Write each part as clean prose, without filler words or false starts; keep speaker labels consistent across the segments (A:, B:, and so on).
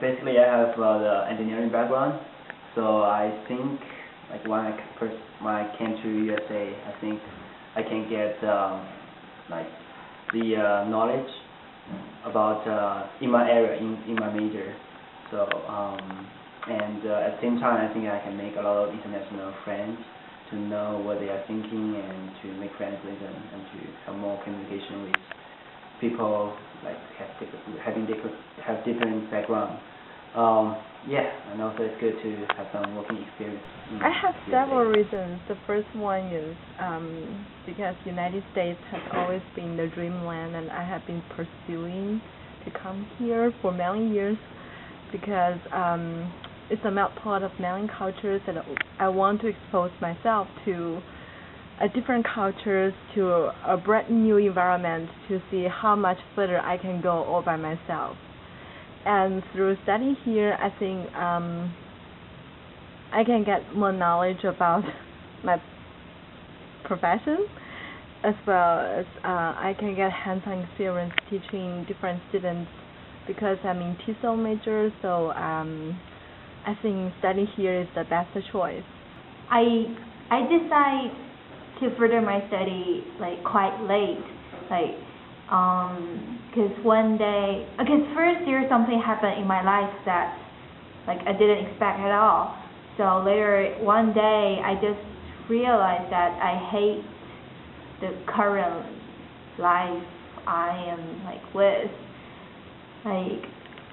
A: basically I have the engineering background, so I think like when I came to USA, I think I can get like the knowledge about in my area, in my major. So and at the same time, I think I can make a lot of international friends to know what they are thinking and to make friends with them and to have more communication with people like have different background. Yeah, and also it's good to have some working experience.
B: I have several reasons. The first one is because United States has always been the dreamland, and I have been pursuing to come here for many years because it's a melting pot of many cultures, and I want to expose myself to different cultures, to a brand new environment, to see how much further I can go all by myself. And through study here, I think I can get more knowledge about my profession, as well as I can get hands-on experience teaching different students because I'm in TESOL major, so I think studying here is the best choice.
C: I decided to further my study like quite late, like because first year something happened in my life that like I didn't expect at all. So later one day I just realized that I hate the current life I am like with. Like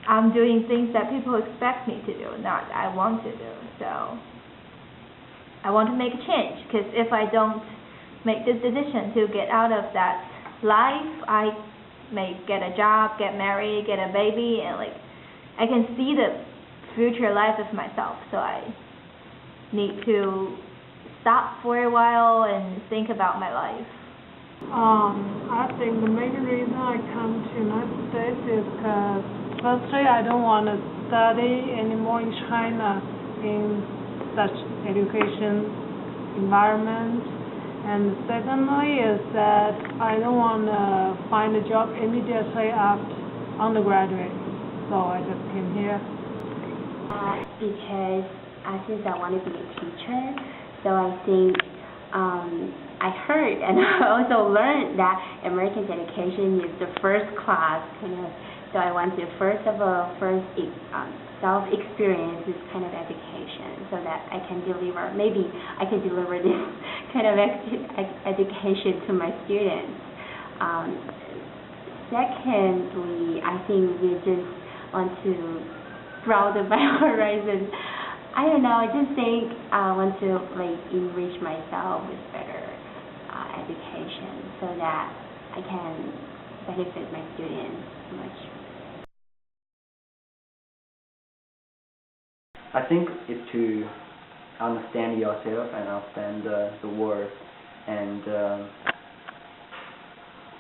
C: I'm doing things that people expect me to do, not I want to do. So I want to make a change, because if I don't make this decision to get out of that life, I may get a job, get married, get a baby, and like I can see the future life of myself. So I need to stop for a while and think about my life.
D: I think the main reason I come to United States is because firstly I don't want to study anymore in China in such education environment. And secondly is that I don't want to find a job immediately after undergraduate, so I just came here.
E: Because since I want to be a teacher, so I think I heard and I also learned that American education is the first class kind of. So I want to self-experience this kind of education so that I can deliver, maybe I can deliver this kind of education to my students. Secondly, I think we just want to broaden my horizon. I don't know, I just think I want to like enrich myself with better education so that I can benefit my students much.
A: I think it's to understand yourself and understand the world and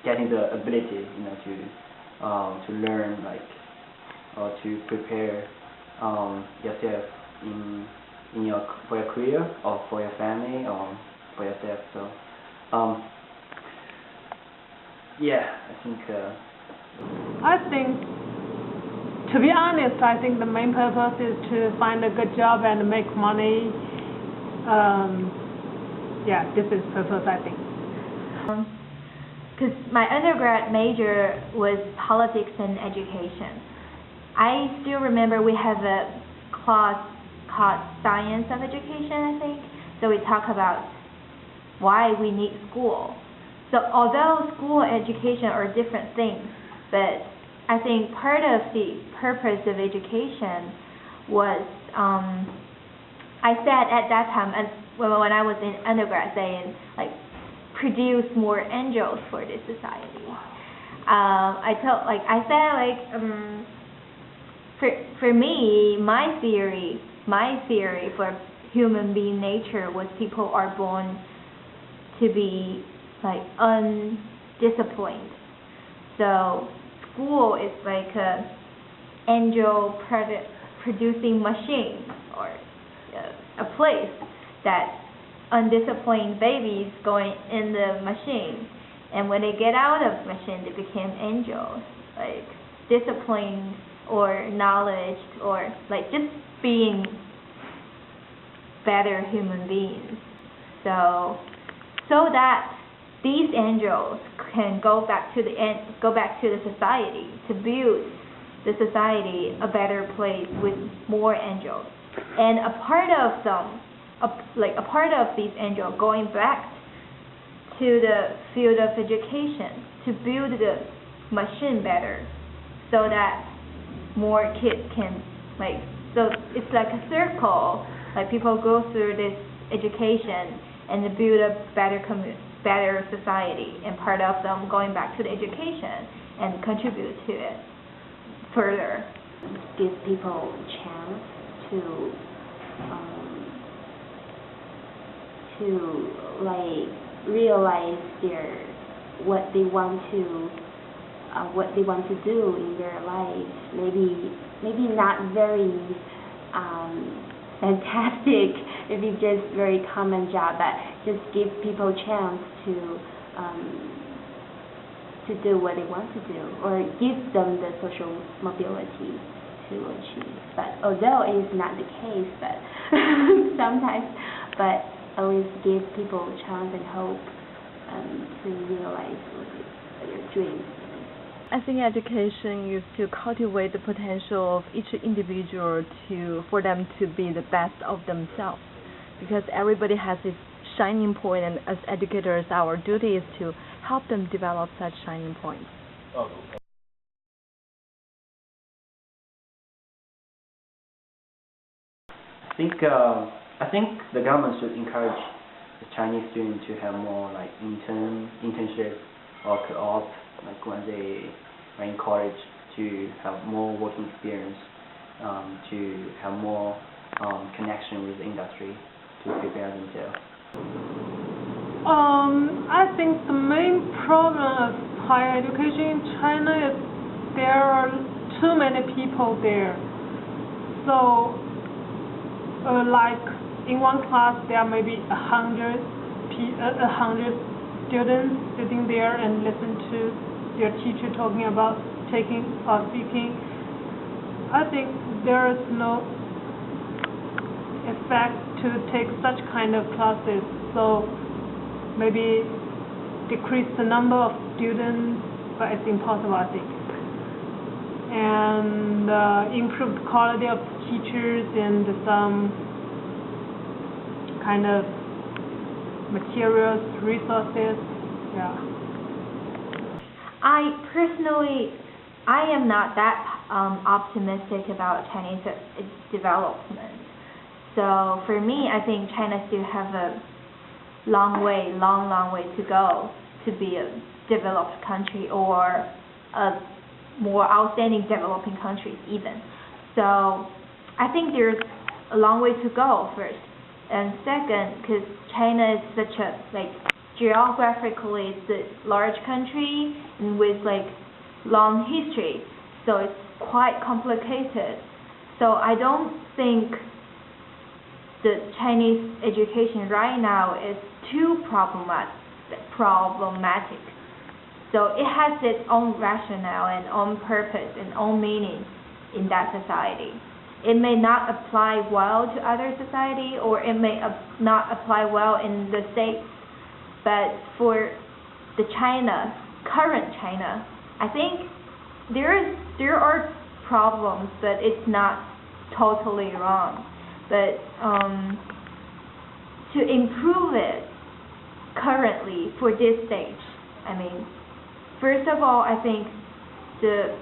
A: getting the ability, to learn or to prepare yourself for your career or for your family or for yourself. So yeah,
D: I think, to be honest, I think the main purpose is to find a good job and make money. Yeah, this is purpose, I think.
C: Because my undergrad major was politics and education. I still remember we have a class called Science of Education, I think. So we talk about why we need school. So although school and education are different things, but I think part of the purpose of education was, I said at that time, when I was in undergrad, saying like, produce more angels for this society. For me, my theory for human being nature was people are born to be like undisciplined. So school is like a angel producing machine, or a place that undisciplined babies going in the machine, and when they get out of machine they became angels, like disciplined or knowledge or like just being better human beings. So that these angels can go back to the society to build the society a better place with more angels. And a part of them, a part of these angels going back to the field of education to build the machine better, so that more kids can so it's like a circle. Like people go through this education and build a better society, and part of them going back to the education and contribute to it further.
E: Give people a chance to realize what they want to do in their lives. Maybe not very fantastic, maybe just very common job, but just give people a chance to do what they want to do, or give them the social mobility to achieve. But although it is not the case, but sometimes, but at least give people a chance and hope to realize their dreams.
B: I think education is to cultivate the potential of each individual for them to be the best of themselves, because everybody has its shining point, and as educators, our duty is to help them develop such shining points.
A: I think the government should encourage the Chinese students to have more like internship or co-op, like when they are in college, to have more working experience, to have more connection with the industry to prepare themselves.
D: I think the main problem of higher education in China is there are too many people there. So, like in one class there are maybe 100 students sitting there and listen to their teacher talking about taking or speaking. I think there is no effect to take such kind of classes. So maybe decrease the number of students, but it's impossible, I think. And improve the quality of teachers and some kind of materials, resources. Yeah.
C: I am not that optimistic about Chinese development. So for me, I think China still have a long way to go to be a developed country, or a more outstanding developing country even. So I think there's a long way to go first. And second, because China is such a, geographically it's a large country and with long history, so it's quite complicated. So I don't think the Chinese education right now is too problematic. So it has its own rationale and own purpose and own meaning in that society. It may not apply well to other society, or it may not apply well in the States, but for the current China, I think there are problems, but it's not totally wrong. But to improve it currently for this stage, first of all, I think the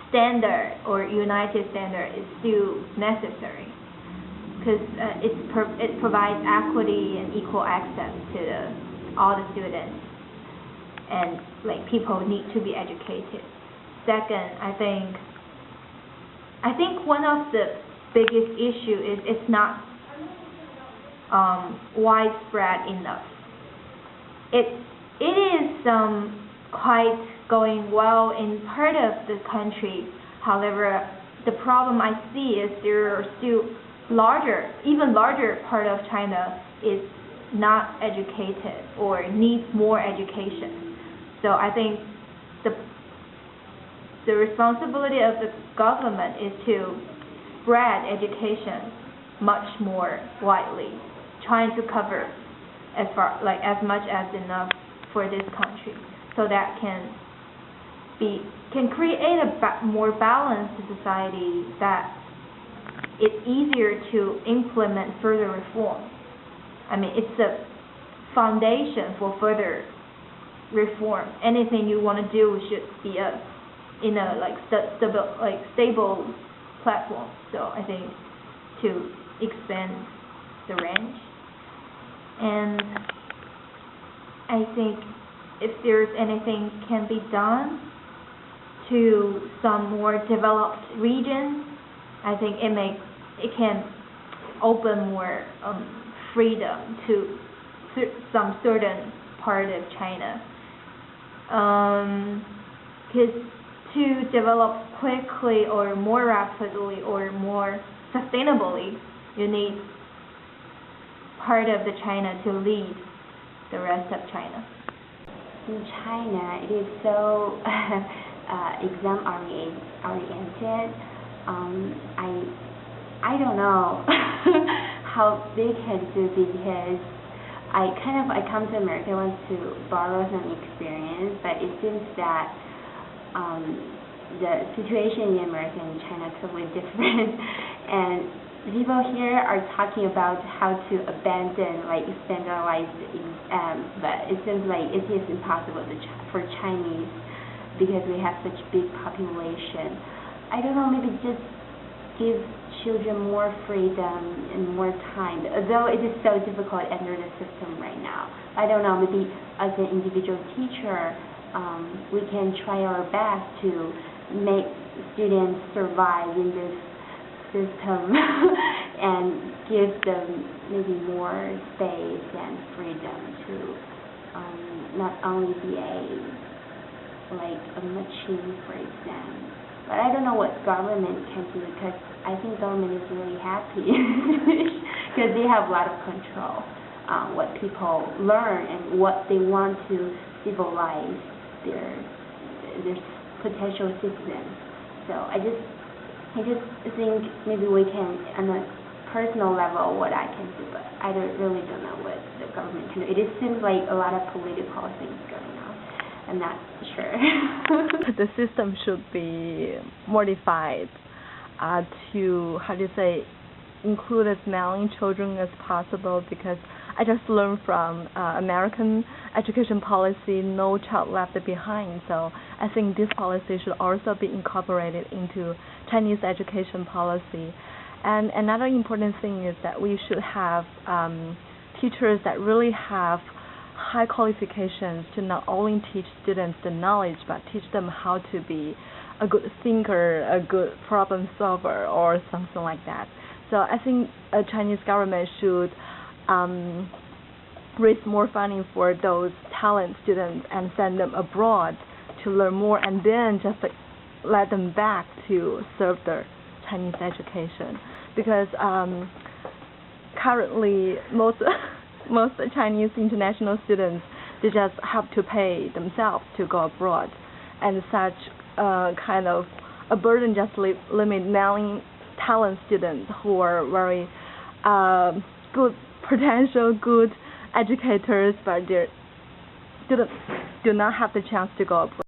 C: standard or united standard is still necessary, because it provides equity and equal access to all the students, and people need to be educated. Second, I think one of the biggest issue is it's not widespread enough. It is quite going well in part of the country. However, the problem I see is there are still even larger part of China is not educated or needs more education. So I think the responsibility of the government is to spread education much more widely, trying to cover as much as enough for this country, so that can create a more balanced society that it's easier to implement further reform. I mean, it's a foundation for further reform. Anything you want to do should be in a stable platform. So I think to expand the range, and I think if there's anything can be done to some more developed regions, I think it can open more freedom to some certain part of China. Because to develop quickly or more rapidly or more sustainably, you need part of the China to lead the rest of China.
E: In China, it is so exam oriented. I don't know how they can do, because I come to America, I want to borrow some experience, but it seems that the situation in America and China is totally different, and people here are talking about how to abandon standardized exams, but it seems like it is impossible for Chinese, because we have such big population. I don't know, maybe just give children more freedom and more time, although it is so difficult under the system right now. I don't know, maybe as an individual teacher, we can try our best to make students survive in this system and give them maybe more space and freedom to not only be a machine for exams. But I don't know what government can do, because I think government is really happy because they have a lot of control on what people learn and what they want to civilize their potential citizens. So I just think maybe we can, on a personal level, what I can do, but I really don't know what the government can do. It just seems like a lot of political things going on. I'm not sure.
B: The system should be modified to, include as many children as possible, because I just learned from American education policy, no child left behind. So I think this policy should also be incorporated into Chinese education policy. And another important thing is that we should have teachers that really have high qualifications to not only teach students the knowledge, but teach them how to be a good thinker, a good problem solver, or something like that. So I think a Chinese government should raise more funding for those talent students and send them abroad to learn more, and then just let them back to serve their Chinese education. Because currently most Chinese international students, they just have to pay themselves to go abroad, and such kind of a burden just limit many talent students who are very good potential, good educators, but their students do not have the chance to go abroad.